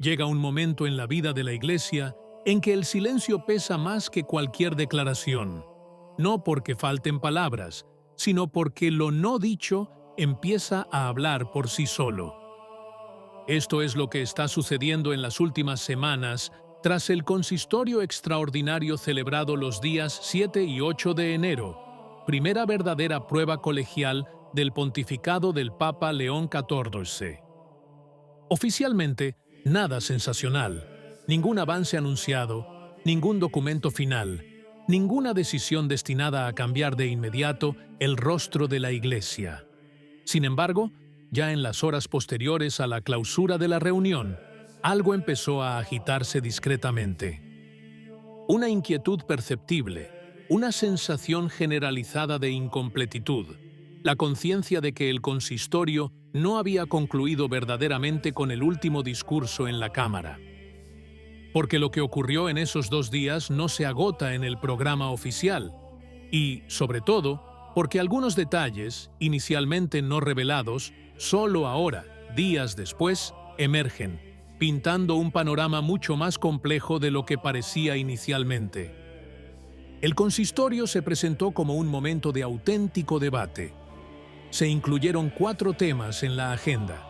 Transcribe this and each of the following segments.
Llega un momento en la vida de la Iglesia en que el silencio pesa más que cualquier declaración, no porque falten palabras, sino porque lo no dicho empieza a hablar por sí solo. Esto es lo que está sucediendo en las últimas semanas tras el consistorio extraordinario celebrado los días 7 y 8 de enero, primera verdadera prueba colegial del pontificado del Papa León XIV. Oficialmente, nada sensacional, ningún avance anunciado, ningún documento final, ninguna decisión destinada a cambiar de inmediato el rostro de la Iglesia. Sin embargo, ya en las horas posteriores a la clausura de la reunión, algo empezó a agitarse discretamente. Una inquietud perceptible, una sensación generalizada de incompletitud, la conciencia de que el consistorio no había concluido verdaderamente con el último discurso en la Cámara. Porque lo que ocurrió en esos 2 días no se agota en el programa oficial, y, sobre todo, porque algunos detalles, inicialmente no revelados, solo ahora, días después, emergen, pintando un panorama mucho más complejo de lo que parecía inicialmente. El consistorio se presentó como un momento de auténtico debate. Se incluyeron 4 temas en la agenda.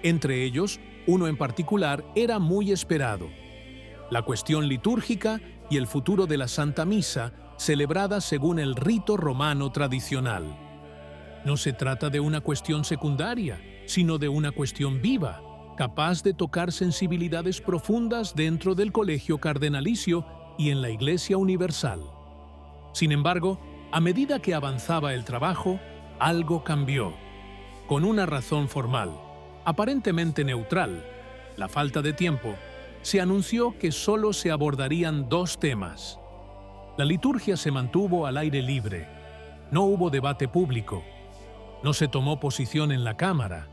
Entre ellos, uno en particular era muy esperado: la cuestión litúrgica y el futuro de la Santa Misa, celebrada según el rito romano tradicional. No se trata de una cuestión secundaria, sino de una cuestión viva, capaz de tocar sensibilidades profundas dentro del colegio cardenalicio y en la Iglesia universal. Sin embargo, a medida que avanzaba el trabajo, algo cambió. Con una razón formal, aparentemente neutral, la falta de tiempo, se anunció que solo se abordarían 2 temas. La liturgia se mantuvo al aire libre. No hubo debate público. No se tomó posición en la Cámara.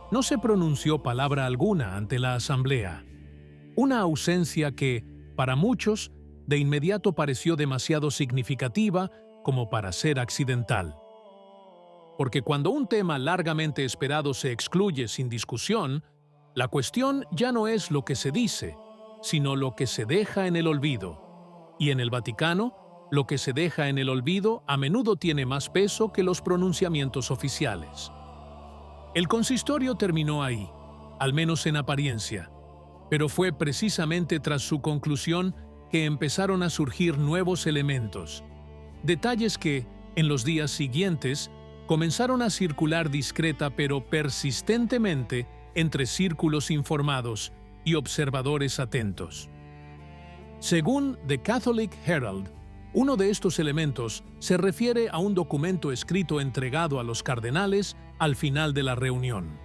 No se pronunció palabra alguna ante la Asamblea. Una ausencia que, para muchos, de inmediato pareció demasiado significativa como para ser accidental. Porque cuando un tema largamente esperado se excluye sin discusión, la cuestión ya no es lo que se dice, sino lo que se deja en el olvido. Y en el Vaticano, lo que se deja en el olvido a menudo tiene más peso que los pronunciamientos oficiales. El consistorio terminó ahí, al menos en apariencia, pero fue precisamente tras su conclusión que empezaron a surgir nuevos elementos, detalles que, en los días siguientes, comenzaron a circular discreta pero persistentemente entre círculos informados y observadores atentos. Según The Catholic Herald, uno de estos elementos se refiere a un documento escrito entregado a los cardenales al final de la reunión.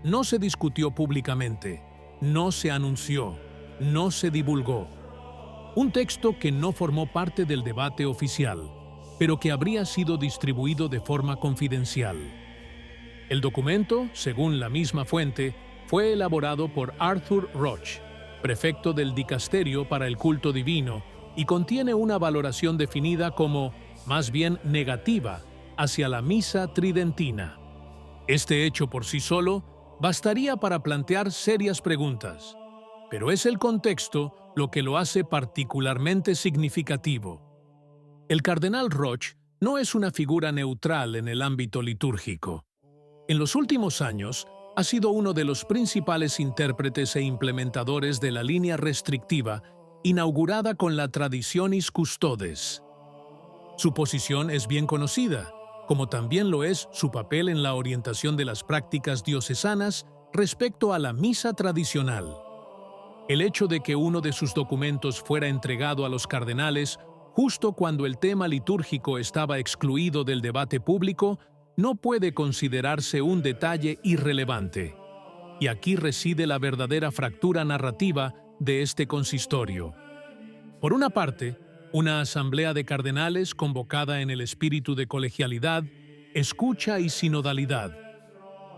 No se discutió públicamente, no se anunció, no se divulgó. Un texto que no formó parte del debate oficial, pero que habría sido distribuido de forma confidencial. El documento, según la misma fuente, fue elaborado por Arthur Roche, prefecto del Dicasterio para el Culto Divino, y contiene una valoración definida como, más bien negativa, hacia la misa tridentina. Este hecho por sí solo bastaría para plantear serias preguntas, pero es el contexto lo que lo hace particularmente significativo. El cardenal Roche no es una figura neutral en el ámbito litúrgico. En los últimos años, ha sido uno de los principales intérpretes e implementadores de la línea restrictiva inaugurada con la Traditionis Custodes. Su posición es bien conocida, como también lo es su papel en la orientación de las prácticas diocesanas respecto a la misa tradicional. El hecho de que uno de sus documentos fuera entregado a los cardenales justo cuando el tema litúrgico estaba excluido del debate público no puede considerarse un detalle irrelevante. Y aquí reside la verdadera fractura narrativa de este consistorio. Por una parte, una asamblea de cardenales convocada en el espíritu de colegialidad, escucha y sinodalidad.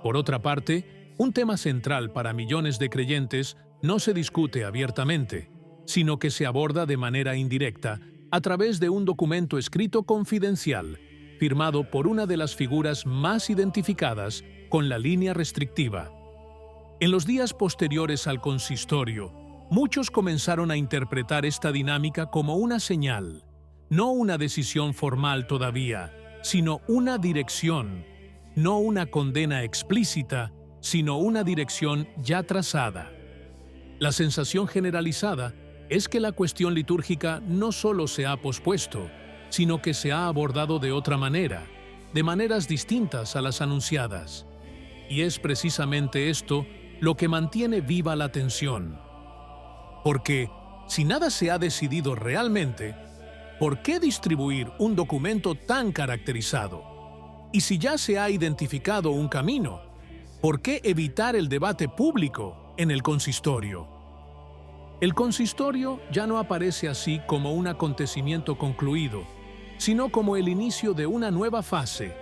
Por otra parte, un tema central para millones de creyentes no se discute abiertamente, sino que se aborda de manera indirecta a través de un documento escrito confidencial, firmado por una de las figuras más identificadas con la línea restrictiva. En los días posteriores al consistorio, muchos comenzaron a interpretar esta dinámica como una señal, no una decisión formal todavía, sino una dirección, no una condena explícita, sino una dirección ya trazada. La sensación generalizada es que la cuestión litúrgica no solo se ha pospuesto, sino que se ha abordado de otra manera, de maneras distintas a las anunciadas. Y es precisamente esto lo que mantiene viva la tensión. Porque, si nada se ha decidido realmente, ¿por qué distribuir un documento tan caracterizado? Y si ya se ha identificado un camino, ¿por qué evitar el debate público en el consistorio? El consistorio ya no aparece así como un acontecimiento concluido, sino como el inicio de una nueva fase,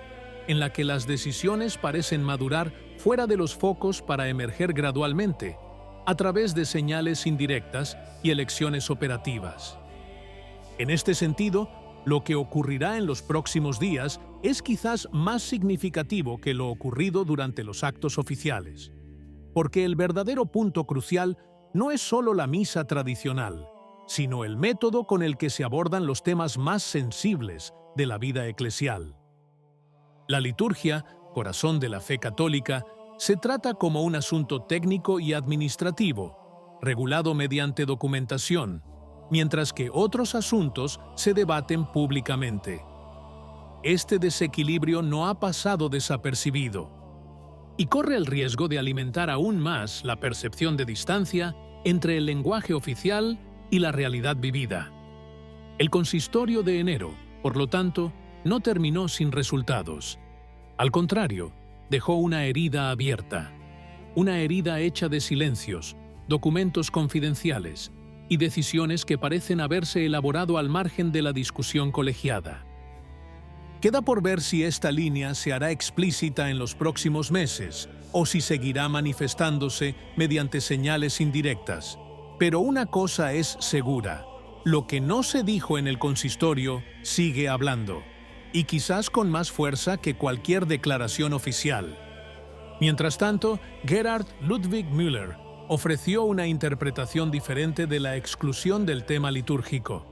en la que las decisiones parecen madurar fuera de los focos para emerger gradualmente, a través de señales indirectas y elecciones operativas. En este sentido, lo que ocurrirá en los próximos días es quizás más significativo que lo ocurrido durante los actos oficiales, porque el verdadero punto crucial no es solo la misa tradicional, sino el método con el que se abordan los temas más sensibles de la vida eclesial. La liturgia, corazón de la fe católica, se trata como un asunto técnico y administrativo, regulado mediante documentación, mientras que otros asuntos se debaten públicamente. Este desequilibrio no ha pasado desapercibido y corre el riesgo de alimentar aún más la percepción de distancia entre el lenguaje oficial y la realidad vivida. El consistorio de enero, por lo tanto, no terminó sin resultados. Al contrario, dejó una herida abierta, una herida hecha de silencios, documentos confidenciales y decisiones que parecen haberse elaborado al margen de la discusión colegiada. Queda por ver si esta línea se hará explícita en los próximos meses o si seguirá manifestándose mediante señales indirectas. Pero una cosa es segura: lo que no se dijo en el consistorio sigue hablando, y quizás con más fuerza que cualquier declaración oficial. Mientras tanto, Gerhard Ludwig Müller ofreció una interpretación diferente de la exclusión del tema litúrgico.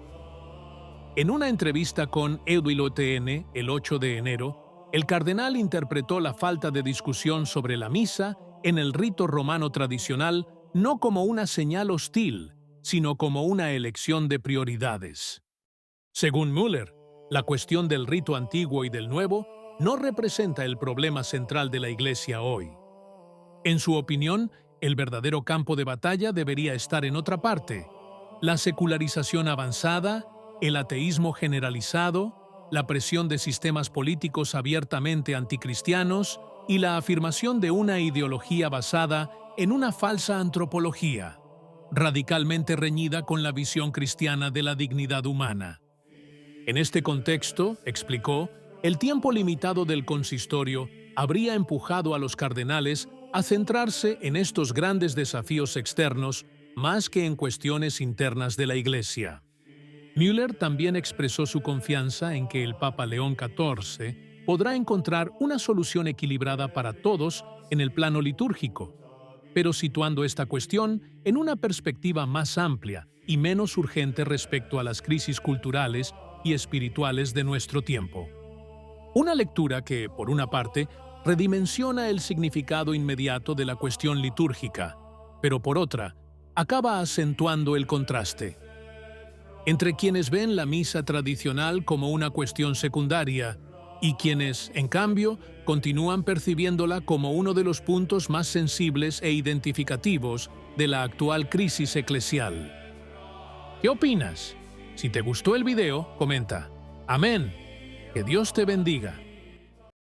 En una entrevista con EWTN el 8 de enero, el cardenal interpretó la falta de discusión sobre la misa en el rito romano tradicional no como una señal hostil, sino como una elección de prioridades. Según Müller, la cuestión del rito antiguo y del nuevo no representa el problema central de la Iglesia hoy. En su opinión, el verdadero campo de batalla debería estar en otra parte: la secularización avanzada, el ateísmo generalizado, la presión de sistemas políticos abiertamente anticristianos y la afirmación de una ideología basada en una falsa antropología, radicalmente reñida con la visión cristiana de la dignidad humana. En este contexto, explicó, el tiempo limitado del consistorio habría empujado a los cardenales a centrarse en estos grandes desafíos externos más que en cuestiones internas de la Iglesia. Müller también expresó su confianza en que el Papa León XIV podrá encontrar una solución equilibrada para todos en el plano litúrgico, pero situando esta cuestión en una perspectiva más amplia y menos urgente respecto a las crisis culturales y espirituales de nuestro tiempo. Una lectura que, por una parte, redimensiona el significado inmediato de la cuestión litúrgica, pero por otra, acaba acentuando el contraste entre quienes ven la misa tradicional como una cuestión secundaria y quienes, en cambio, continúan percibiéndola como uno de los puntos más sensibles e identificativos de la actual crisis eclesial. ¿Qué opinas? Si te gustó el video, comenta. Amén. Que Dios te bendiga.